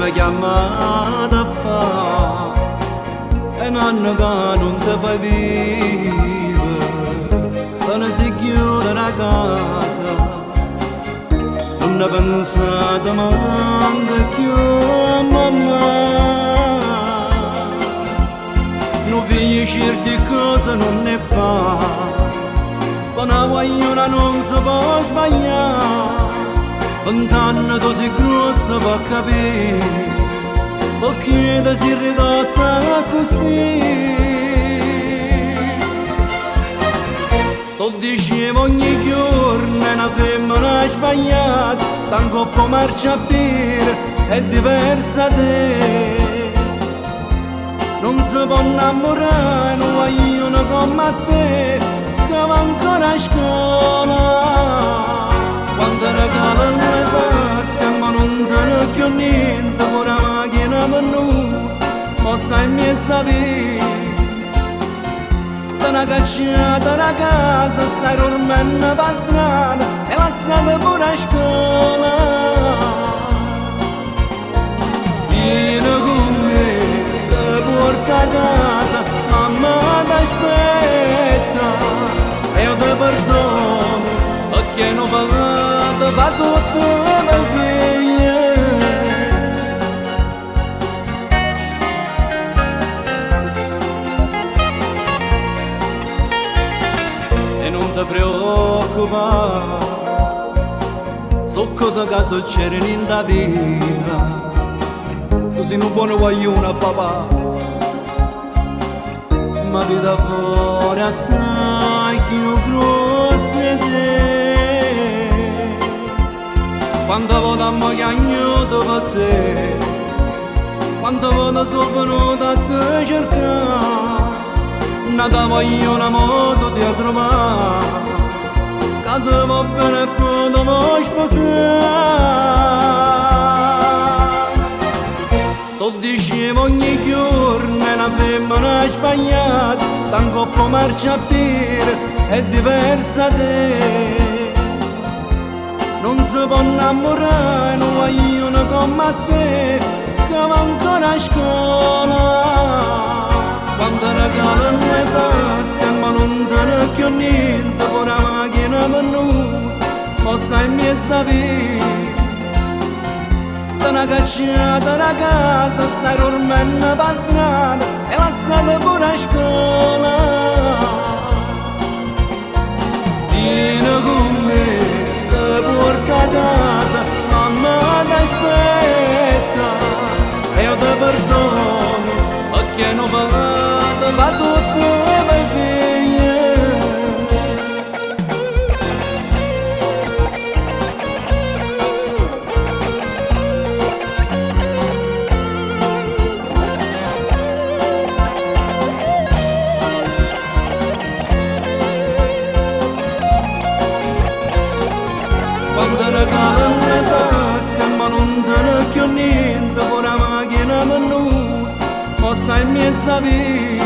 mi chiamata a fa e un anno che non ti fai vivere, te ne si chiude la casa, non ne pensate manca più a mamma. Non figlio certe cose non ne fa, quando vogliono non si può sbagliare. 20 anni tu sei grossa per capire perché ti sei ridotta così. Tu dicevo ogni giorno è una femmina sbagliata, sta un coppo marciapire è diversa da te. Non si può innamorare, non vogliono come te, che va ancora a scuola. Quando regalano le fatte, ma non te ne più niente, pure la macchina venuta, ma stai in mezzo a via. Te ne cacciata da casa, stai dormendo per strada e lasciate pure a scuola. Vieni con me, ti porto a casa, mamma ti aspetta e io ti perdono perché non va tutto per figlia. E non ti preoccupare, so cosa che succede in ta vita. Tu sei un buono guaglione papà, ma vita fuori assai più grossa di te. Quando vogliamo chiagnuto per te, quando voglio sono venuto a te cercare, non ti voglio una moto di trovare, che ti va bene e poi ti vuoi sposare. Tu dicevo ogni giorno è una femmina sbagliata, sta un coppo marciapire è diversa da te. Non si può innamorare, non vogliono come te, che va ancora a scuola. Quando regalano le fatte, ma non te ne più niente, pure la macchina venuta, ma stai in mezzo a via. Te ne cacciata da casa, stai dormendo per strada e lasciate pure a scuola. Vieni con me, porta a casa, mamma ti aspetta e io ti perdono perché non va tutto per figlia. Quando regalano le fatte, ma non te ne più niente, pure la macchina venuta, ma stai in mezzo a via.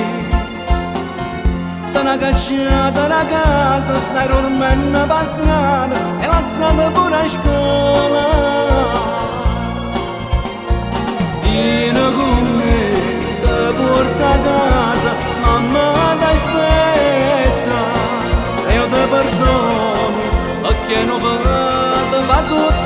Te ne cacciata da casa, stai dormendo per strada e lasciate pure a scuola. Vieni con me, ti porto a casa, mamma ti aspetta e io ti perdono perché non va tutto